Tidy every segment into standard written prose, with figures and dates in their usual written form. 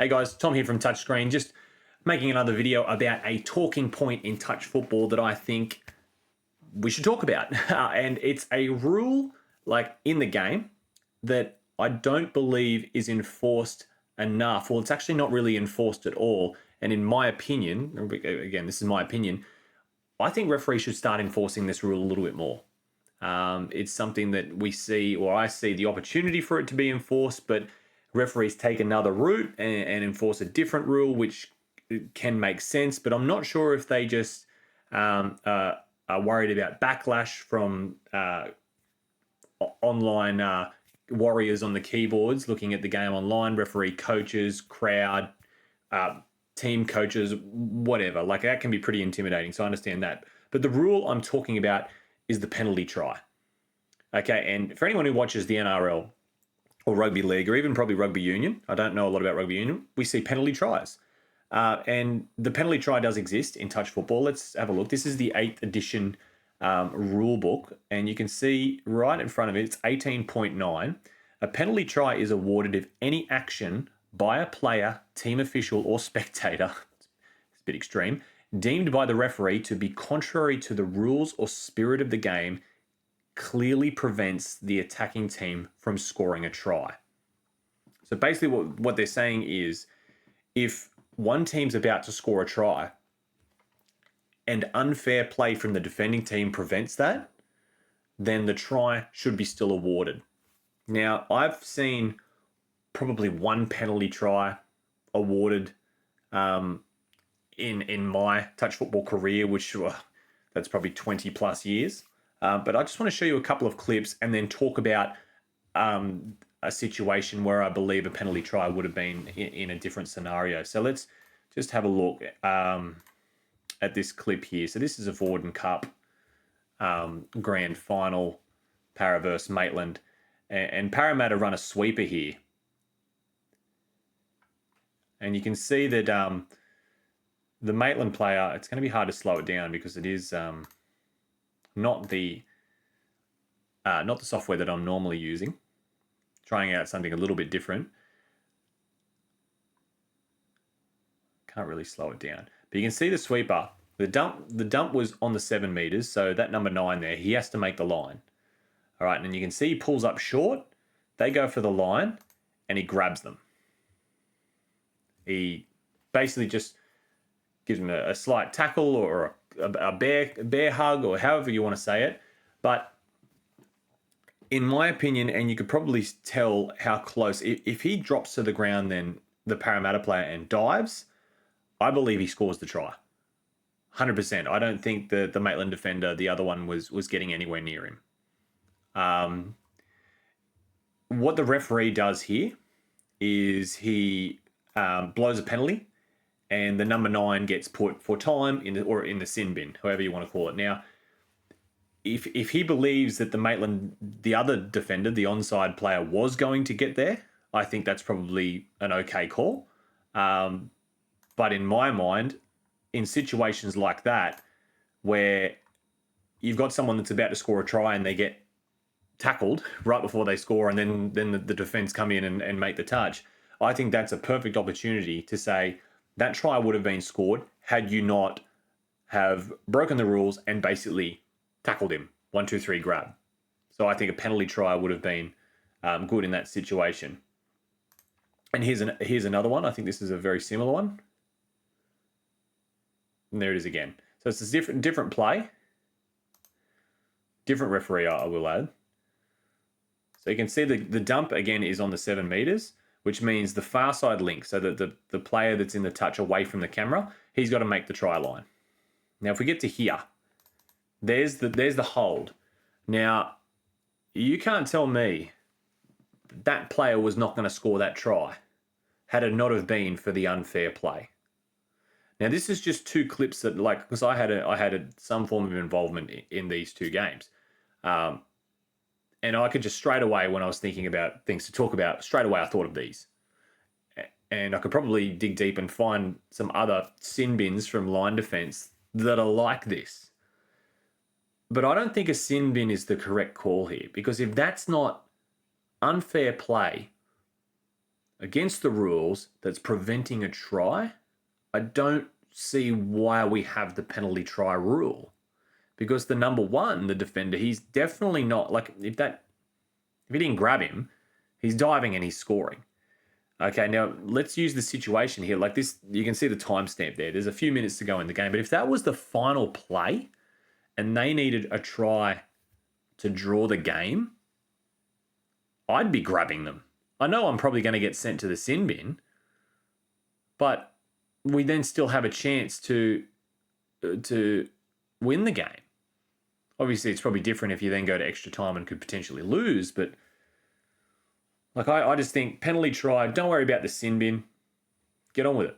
Hey guys, Tom here from Touchscreen. Just making another video about a talking point in touch football that I think we should talk about. And it's a rule like in the game that I don't believe is enforced enough. Well, it's actually not really enforced at all. And in my opinion, again, this is my opinion, I think referees should start enforcing this rule a little bit more. It's something that we see, or I see the opportunity for it to be enforced, but referees take another route and enforce a different rule, which can make sense. But I'm not sure if they just are worried about backlash from online warriors on the keyboards looking at the game online, referee coaches, crowd, team coaches, whatever. Like that can be pretty intimidating. So I understand that. But the rule I'm talking about is the penalty try. Okay, and for anyone who watches the NRL or rugby league or even probably rugby union, I don't know a lot about rugby union, we see penalty tries. And the penalty try does exist in touch football. Let's have a look. This is the 8th edition rule book, and you can see right in front of it, it's 18.9. A penalty try is awarded if any action by a player, team official, or spectator, it's a bit extreme, deemed by the referee to be contrary to the rules or spirit of the game, clearly prevents the attacking team from scoring a try. So basically what they're saying is if one team's about to score a try and unfair play from the defending team prevents that, then the try should be still awarded. Now, I've seen probably one penalty try awarded in my touch football career, which that's probably 20 plus years. But I just want to show you a couple of clips and then talk about a situation where I believe a penalty try would have been in a different scenario. So let's just have a look at this clip here. So this is a Vorden Cup grand final, Para versus Maitland. And Parramatta run a sweeper here. And you can see that the Maitland player, it's going to be hard to slow it down because it is not the software that I'm normally using. Trying out something a little bit different. Can't really slow it down. But you can see the sweeper. The dump was on the 7 meters, so that number 9 there, he has to make the line. All right, and you can see he pulls up short. They go for the line, and he grabs them. He basically just gives him a slight tackle or a bear hug or however you want to say it. But in my opinion, and you could probably tell how close, if he drops to the ground, then the Parramatta player and dives, I believe he scores the try. 100%. I don't think the Maitland defender, the other one, was getting anywhere near him. What the referee does here is he blows a penalty, and the number 9 gets put for time in the sin bin, however you want to call it. Now, if he believes that the Maitland, the other defender, the onside player, was going to get there, I think that's probably an okay call. But in my mind, in situations like that, where you've got someone that's about to score a try and they get tackled right before they score, and then the defense come in and make the touch, I think that's a perfect opportunity to say that try would have been scored had you not have broken the rules and basically tackled him. 1, 2, 3, grab. So I think a penalty try would have been good in that situation. And here's another one. I think this is a very similar one. And there it is again. So it's a different play. Different referee, I will add. So you can see the dump again is on the 7 meters, which means the far side link, so that the player that's in the touch away from the camera, he's got to make the try line. Now, if we get to here, there's the hold. Now, you can't tell me that player was not going to score that try had it not have been for the unfair play. Now, this is just 2 clips that, like, because I had some form of involvement in these 2 games. And I could just straight away, when I was thinking about things to talk about, straight away I thought of these. And I could probably dig deep and find some other sin bins from line defense that are like this. But I don't think a sin bin is the correct call here, because if that's not unfair play against the rules that's preventing a try, I don't see why we have the penalty try rule. Because the number one, the defender, he's definitely not like if he didn't grab him, he's diving and he's scoring. Okay, now let's use the situation here. Like this, you can see the timestamp there. There's a few minutes to go in the game. But if that was the final play and they needed a try to draw the game, I'd be grabbing them. I know I'm probably going to get sent to the sin bin, but we then still have a chance to win the game. Obviously, it's probably different if you then go to extra time and could potentially lose, but like I just think penalty try, don't worry about the sin bin. Get on with it.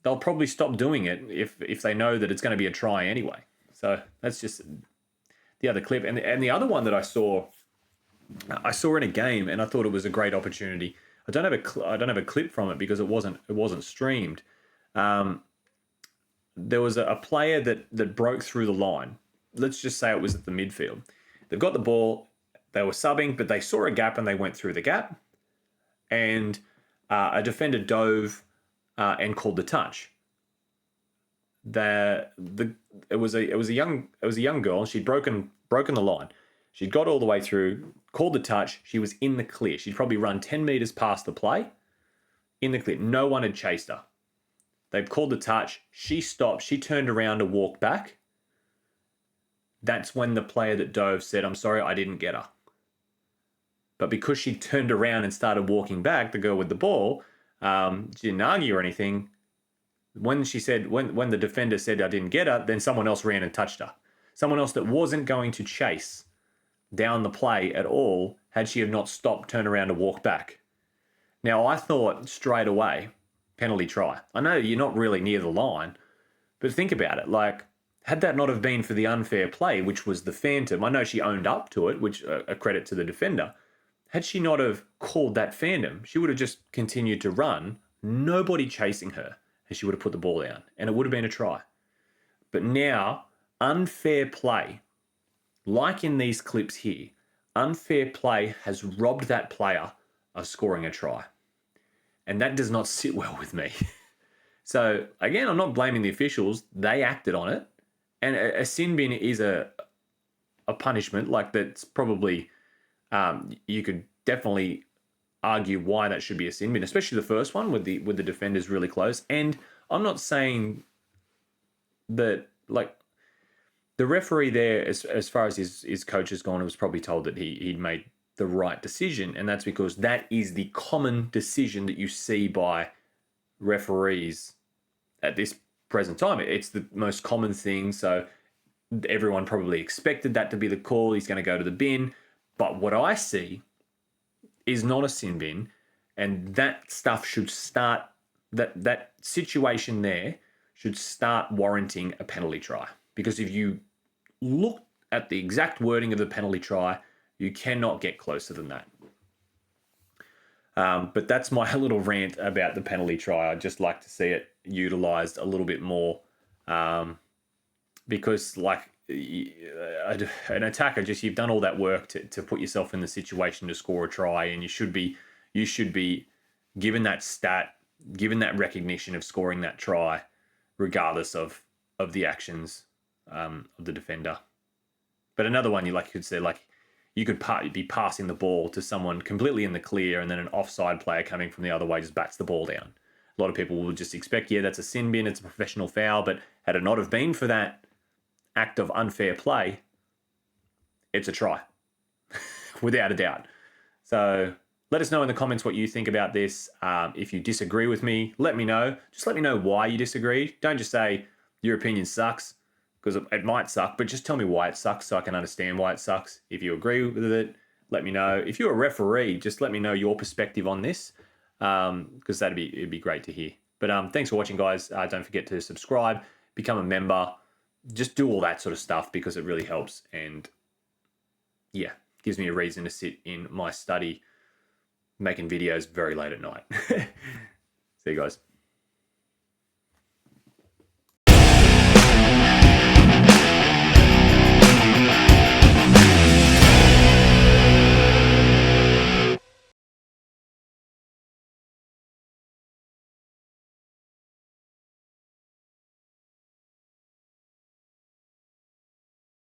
They'll probably stop doing it if they know that it's going to be a try anyway. So that's just the other clip. And the other one that I saw in a game, and I thought it was a great opportunity. I don't have a clip from it because it wasn't streamed. There was a player that broke through the line. Let's just say it was at the midfield. They've got the ball. They were subbing, but they saw a gap and they went through the gap. And a defender dove and called the touch. It was a young girl. She'd broken the line. She'd got all the way through, called the touch. She was in the clear. She'd probably run 10 meters past the play, in the clear. No one had chased her. They've called the touch. She stopped. She turned around to walk back. That's when the player that dove said, "I'm sorry, I didn't get her." But because she turned around and started walking back, the girl with the ball, she didn't argue or anything. When the defender said, "I didn't get her," then someone else ran and touched her. Someone else that wasn't going to chase down the play at all had she have not stopped, turn around to walk back. Now, I thought straight away, penalty try. I know you're not really near the line, but think about it. Like, had that not have been for the unfair play, which was the Phantom, I know she owned up to it, which a credit to the defender. Had she not have called that Phantom, she would have just continued to run, nobody chasing her, and she would have put the ball down, and it would have been a try. But now, unfair play, like in these clips here, unfair play has robbed that player of scoring a try. And that does not sit well with me. So, again, I'm not blaming the officials. They acted on it. And a sin bin is a punishment. Like, that's probably, you could definitely argue why that should be a sin bin, especially the first one with the defenders really close. And I'm not saying that, like, the referee there, as far as his coach has gone, was probably told that he'd made the right decision. And that's because that is the common decision that you see by referees at this present time. It's the most common thing. So everyone probably expected that to be the call. He's going to go to the bin. But what I see is not a sin bin. And that stuff should start, that situation there should start warranting a penalty try. Because if you look at the exact wording of the penalty try, you cannot get closer than that. But that's my little rant about the penalty try. I'd just like to see it utilised a little bit more, because, like, an attacker, just you've done all that work to put yourself in the situation to score a try, and you should be given that stat, given that recognition of scoring that try, regardless of the actions of the defender. But another one, you could say, like, you could be passing the ball to someone completely in the clear, and then an offside player coming from the other way just bats the ball down. A lot of people will just expect, yeah, that's a sin bin, it's a professional foul, but had it not have been for that act of unfair play, it's a try, without a doubt. So let us know in the comments what you think about this. If you disagree with me, let me know. Just let me know why you disagree. Don't just say your opinion sucks, because it might suck, but just tell me why it sucks so I can understand why it sucks. If you agree with it, let me know. If you're a referee, just let me know your perspective on this, because it'd be great to hear. But thanks for watching, guys. Don't forget to subscribe, become a member, just do all that sort of stuff, because it really helps, and yeah, gives me a reason to sit in my study making videos very late at night. See you guys.